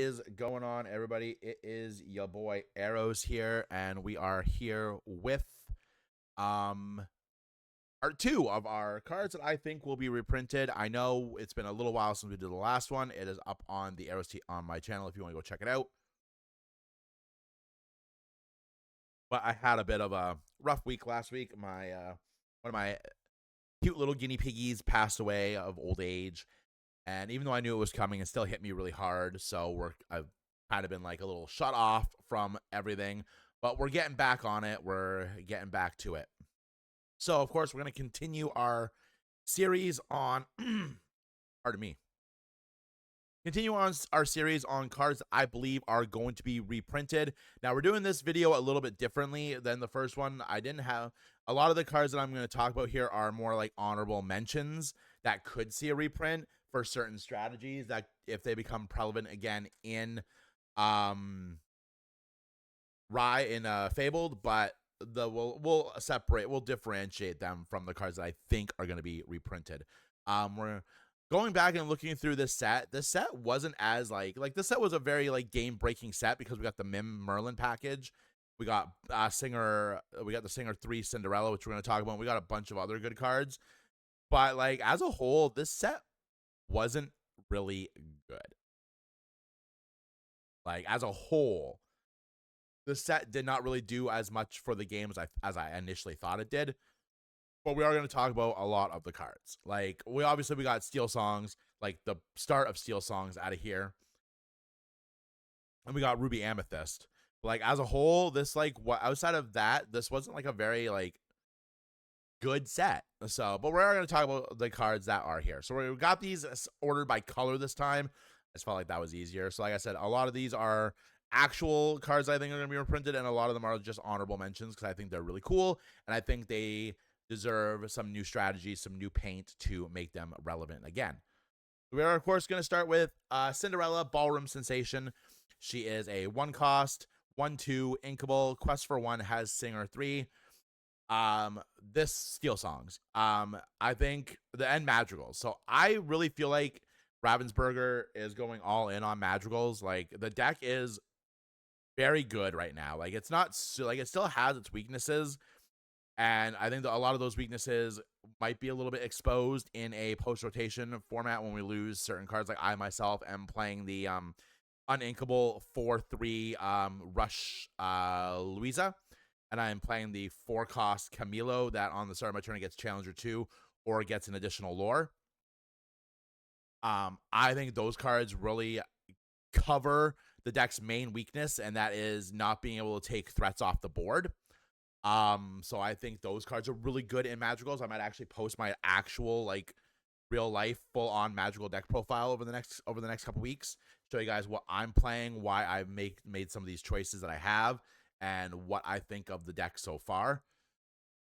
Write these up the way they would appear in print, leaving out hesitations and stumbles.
is going on, everybody? It is your boy Arrows here, and we are here with um part two of our cards that I think will be reprinted. I know it's been a little while since we did the last one. It is up on the Arrows on my channel if you want to go check it out. But I had a bit of a rough week last week. My one of my cute little guinea piggies passed away of old age. And even though I knew it was coming, it still hit me really hard. So I've kind of been like a little shut off from everything, but we're getting back on it. We're getting back to it. So of course we're going to continue our series on, pardon me, continue on our series on cards that I believe are going to be reprinted. Now we're doing this video a little bit differently than the first one. I didn't have a lot of the cards that I'm going to talk about here are more like honorable mentions that could see a reprint for certain strategies that if they become prevalent again in Fabled, but we'll differentiate them from the cards that I think are going to be reprinted. We're going back and looking through this set. This set wasn't as like this set was a very like game breaking set because we got the Mim Merlin package. We got the Singer 3 Cinderella, which we're going to talk about. We got a bunch of other good cards. But like as a whole, this set wasn't really good. Like as a whole, the set did not really do as much for the game as I initially thought it did. But we are going to talk about a lot of the cards. Like we got Steel Songs, like the start of Steel Songs out of here. And we got Ruby Amethyst. But like as a whole, this like what outside of that, this wasn't like a very like good set. So, but we're going to talk about the cards that are here. So we got these ordered by color this time. I just felt like that was easier. So like I said, a lot of these are actual cards I think are going to be reprinted, and a lot of them are just honorable mentions because I think they're really cool, and I think they deserve some new strategies, some new paint to make them relevant again. We are, of course, going to start with Cinderella, Ballroom Sensation. She is a 1-cost, 1/2, inkable. Quest for 1 has Singer 3. This Steel Songs. I think the end Madrigals. So I really feel like Ravensburger is going all in on Madrigals. Like the deck is very good right now. Like it's not like it still has its weaknesses, and I think that a lot of those weaknesses might be a little bit exposed in a post rotation format when we lose certain cards. Like I myself am playing the uninkable 4/3 Rush Louisa. And I am playing the 4-cost Camilo that on the start of my turn it gets Challenger 2 or gets an additional lore. I think those cards really cover the deck's main weakness, and that is not being able to take threats off the board. So I think those cards are really good in Madrigals. I might actually post my actual like real life full on Madrigal deck profile over the next couple weeks. Show you guys what I'm playing, why I made some of these choices that I have, and what I think of the deck so far.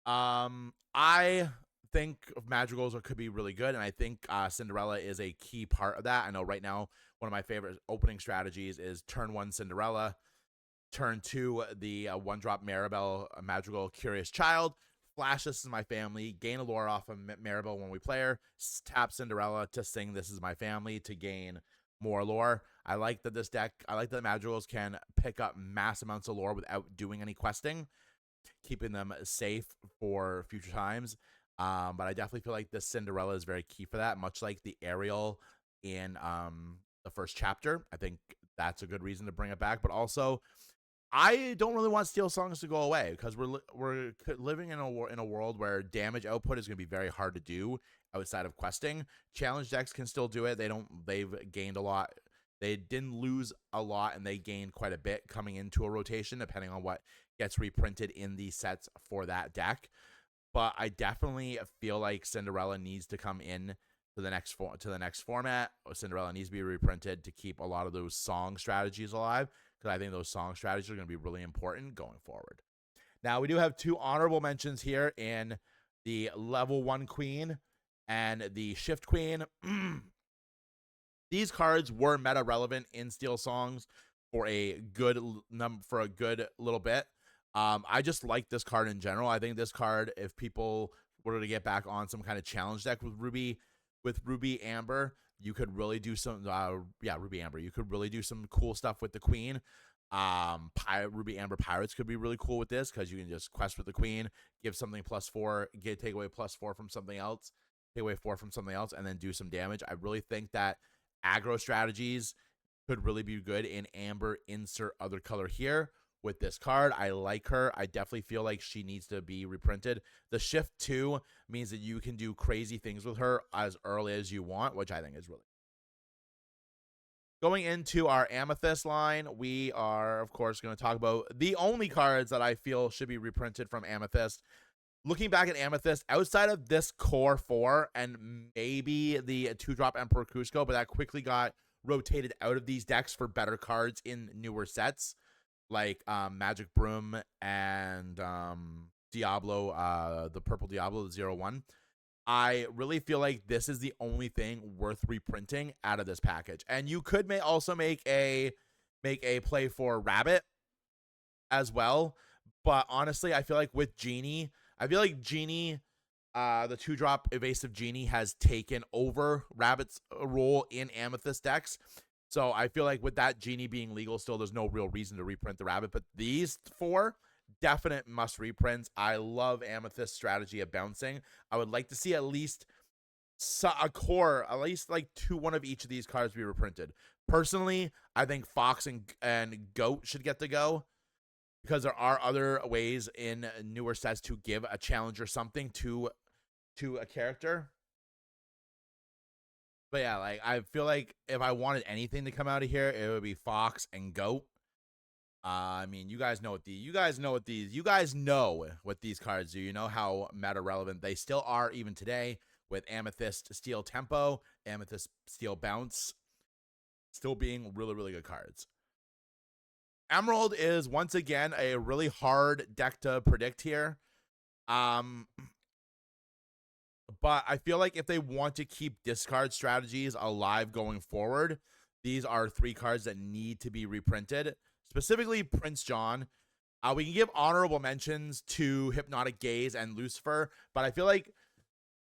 I think Madrigals could be really good, and I think Cinderella is a key part of that. I know right now one of my favorite opening strategies is turn 1 Cinderella, turn 2 the 1-drop Maribel Madrigal Curious Child, flash This Is My Family, gain a lore off of Maribel when we play her, tap Cinderella to sing This Is My Family to gain more lore. I like that Madrigals can pick up mass amounts of lore without doing any questing, keeping them safe for future times. But I definitely feel like the Cinderella is very key for that, much like the Ariel in the first chapter. I think that's a good reason to bring it back. But also, I don't really want Steel Songs to go away because we're living in a world where damage output is going to be very hard to do outside of questing. Challenge decks can still do it. They've gained a lot. They didn't lose a lot, and they gained quite a bit coming into a rotation, depending on what gets reprinted in these sets for that deck. But I definitely feel like Cinderella needs to come in to the next format. Cinderella needs to be reprinted to keep a lot of those song strategies alive, because I think those song strategies are going to be really important going forward. Now, we do have 2 honorable mentions here in the level 1 Queen and the Shift Queen. These cards were meta relevant in Steel Songs for a good little bit. I just like this card in general. I think this card, if people were to get back on some kind of challenge deck with Ruby, with Ruby Amber, you could really do some Ruby Amber. You could really do some cool stuff with the Queen. Ruby Amber Pirates could be really cool with this because you can just quest with the Queen, give something +4, take away +4 from something else, take away 4 from something else, and then do some damage. I really think that aggro strategies could really be good in Amber. Insert other color here with this card. I like her. I definitely feel like she needs to be reprinted. The shift 2 means that you can do crazy things with her as early as you want, which I think is really going into our Amethyst line. We are, of course, going to talk about the only cards that I feel should be reprinted from Amethyst. Looking back at Amethyst, outside of this core 4 and maybe the 2-drop Emperor Cusco, but that quickly got rotated out of these decks for better cards in newer sets, like Magic Broom and Diablo, the purple Diablo, the 0-1. I really feel like this is the only thing worth reprinting out of this package. And you could also make a play for Rabbit as well. But honestly, I feel like with Genie, the 2-drop evasive Genie has taken over Rabbit's role in Amethyst decks. So I feel like with that Genie being legal still, there's no real reason to reprint the Rabbit. But these 4, definite must reprints. I love Amethyst strategy of bouncing. I would like to see at least a core, at least like 1 of each of these cards be reprinted. Personally, I think Fox and Goat should get to go, because there are other ways in newer sets to give a challenger something to a character. But yeah, like I feel like if I wanted anything to come out of here, it would be Fox and Goat. I mean, you guys know what these cards do. You know how meta relevant they still are even today, with Amethyst Steel Tempo, Amethyst Steel Bounce, still being really, really good cards. Emerald is once again a really hard deck to predict here. But I feel like if they want to keep discard strategies alive going forward, these are 3 cards that need to be reprinted. Specifically, Prince John. We can give honorable mentions to Hypnotic Gaze and Lucifer, but I feel like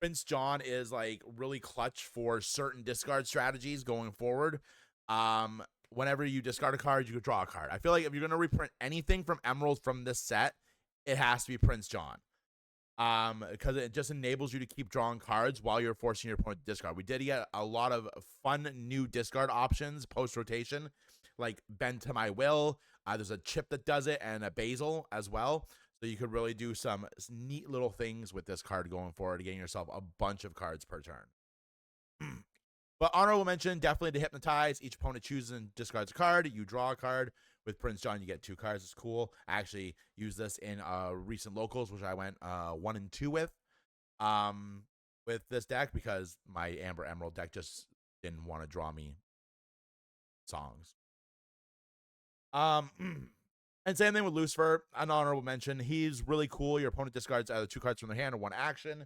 Prince John is like really clutch for certain discard strategies going forward. Whenever you discard a card, you could draw a card. I feel like if you're going to reprint anything from Emerald from this set, it has to be Prince John. Because it just enables you to keep drawing cards while you're forcing your opponent to discard. We did get a lot of fun new discard options post-rotation, like Bend to My Will. There's a chip that does it, and a Basil as well. So you could really do some neat little things with this card going forward, getting yourself a bunch of cards per turn. But honorable mention, definitely to Hypnotize. Each opponent chooses and discards a card. You draw a card. With Prince John, you get 2 cards. It's cool. I actually used this in recent locals, which I went 1 and 2 with this deck, because my Amber Emerald deck just didn't want to draw me songs. And same thing with Lucifer, an honorable mention. He's really cool. Your opponent discards either 2 cards from their hand or 1 action.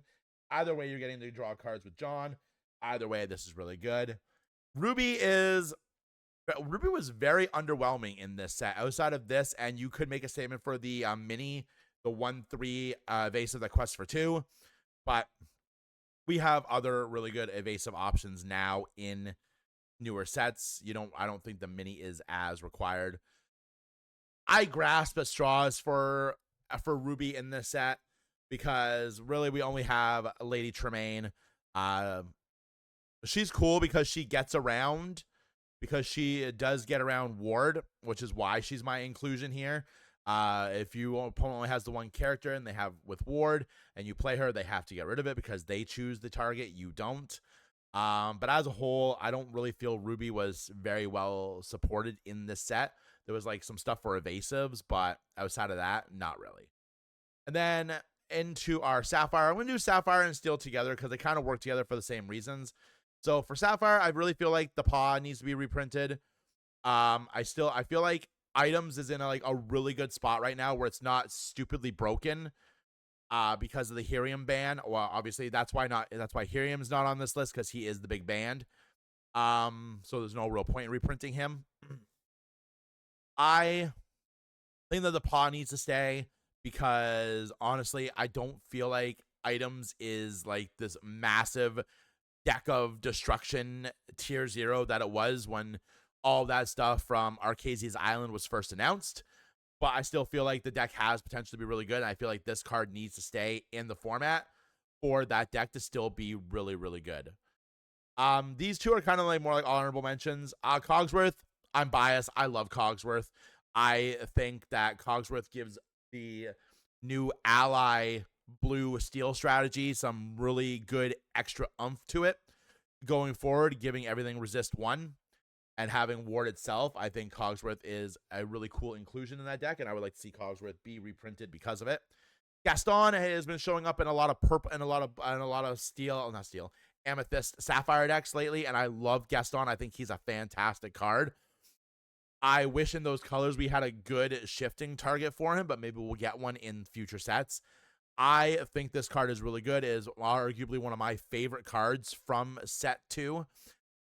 Either way, you're getting to draw cards with John. Either way, this is really good. Ruby was very underwhelming in this set. Outside of this, and you could make a statement for the mini, the 1/3 evasive that quests for 2, but we have other really good evasive options now in newer sets. I don't think the mini is as required. I grasp at straws for Ruby in this set, because really we only have Lady Tremaine. She's cool because she gets around. Because she does get around Ward, which is why she's my inclusion here. If your opponent only has the 1 character and they have with Ward, and you play her, they have to get rid of it because they choose the target. You don't. But as a whole, I don't really feel Ruby was very well supported in this set. There was like some stuff for evasives, but outside of that, not really. And then into our Sapphire. I'm going to do Sapphire and Steel together because they kind of work together for the same reasons. So for Sapphire, I really feel like the paw needs to be reprinted. I feel like Items is in a really good spot right now where it's not stupidly broken because of the Helium ban. Well, obviously that's why Helium's not on this list, because he is the big band. So there's no real point in reprinting him. I think that the paw needs to stay, because honestly, I don't feel like Items is like this massive deck of destruction tier 0 that it was when all that stuff from Arcasia's Island was first announced. But I still feel like the deck has potential to be really good, and I feel like this card needs to stay in the format for that deck to still be really, really good. These two are kind of like more like honorable mentions. Cogsworth, I'm biased. I love Cogsworth. I think that Cogsworth gives the new ally blue steel strategy some really good extra oomph to it going forward, giving everything resist 1 and having ward itself. I think Cogsworth is a really cool inclusion in that deck, and I would like to see Cogsworth be reprinted because of it. Gaston has been showing up in a lot of purple and a lot of steel, not steel, amethyst sapphire decks lately, and I love Gaston. I think he's a fantastic card. I wish in those colors we had a good shifting target for him, but maybe we'll get one in future sets. I think this card is really good. It is arguably one of my favorite cards from set 2.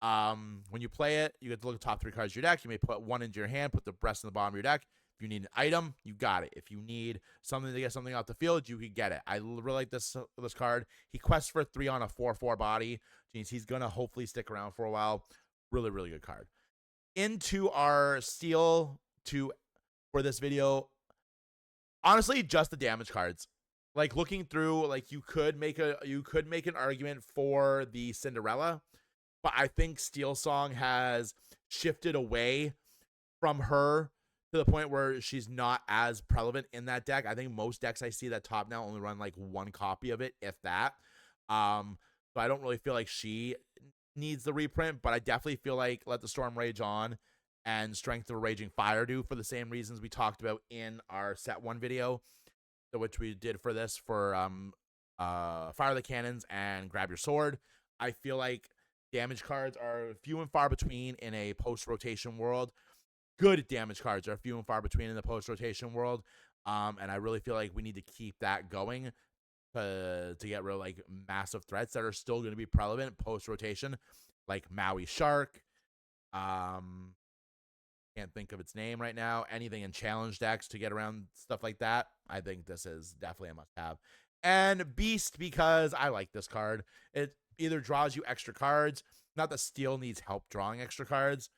When you play it, you get to look at the top 3 cards of your deck. You may put 1 into your hand, put the rest in the bottom of your deck. If you need an item, you got it. If you need something to get something out the field, you can get it. I really like this card. He quests for 3 on a 4/4 body, which means he's going to hopefully stick around for a while. Really, really good card. Into our steel for this video, honestly, just the damage cards. Like looking through, like you could make an argument for the Cinderella, but I think Steel Song has shifted away from her to the point where she's not as prevalent in that deck. I think most decks I see that top now only run like 1 copy of it, if that. So I don't really feel like she needs the reprint, but I definitely feel like Let the Storm Rage On and Strength of a Raging Fire do, for the same reasons we talked about in our set 1 video, which we did for this for Fire the Cannons and Grab Your Sword. I feel like damage cards are few and far between in a post-rotation world. Good damage cards are few and far between in the post-rotation world. And I really feel like we need to keep that going to get rid of like massive threats that are still going to be prevalent post-rotation, like Maui Shark. Can't think of its name right now. Anything in challenge decks to get around stuff like that. I think this is definitely a must-have. And Beast, because I like this card. It either draws you extra cards. Not that Steel needs help drawing extra cards.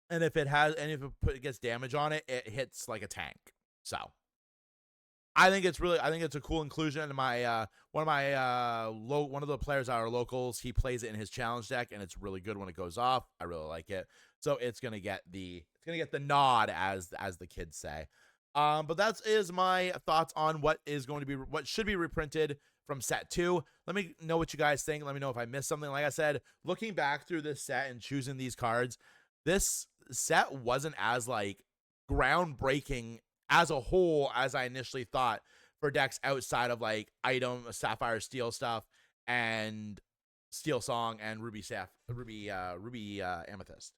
And if it gets damage on it, it hits like a tank. So I think it's a cool inclusion into my one of the players at our locals. He plays it in his challenge deck, and it's really good when it goes off. I really like it. So it's gonna get the nod, as the kids say. But that is my thoughts on what should be reprinted from set 2. Let me know what you guys think. Let me know if I missed something. Like I said, looking back through this set and choosing these cards, this set wasn't as like groundbreaking as a whole as I initially thought for decks outside of like item Sapphire Steel stuff and Steel Song and Ruby Amethyst.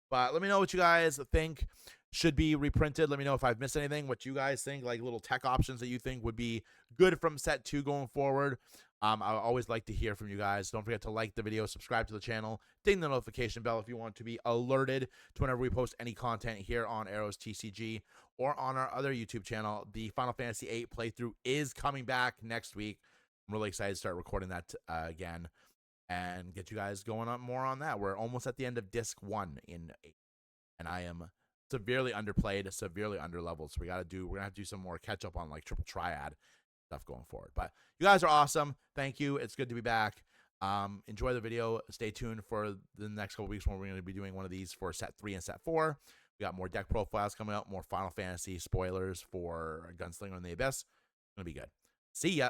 But let me know what you guys think should be reprinted. Let me know if I've missed anything, what you guys think, like little tech options that you think would be good from set 2 going forward. I always like to hear from you guys. Don't forget to like the video, subscribe to the channel, ding the notification bell if you want to be alerted to whenever we post any content here on Arrows TCG or on our other YouTube channel. The Final Fantasy VIII playthrough is coming back next week. I'm really excited to start recording that again and get you guys going on more on that. We're almost at the end of Disc 1 in 8, and I am severely underplayed, severely underleveled. So we're gonna have to do some more catch up on like Triple Triad stuff going forward. But you guys are awesome. Thank you. It's good to be back. Enjoy the video. Stay tuned for the next couple weeks when we're going to be doing one of these for set 3 and set 4. We got more deck profiles coming out, more Final Fantasy spoilers for Gunslinger in the Abyss. It's gonna be good. See ya.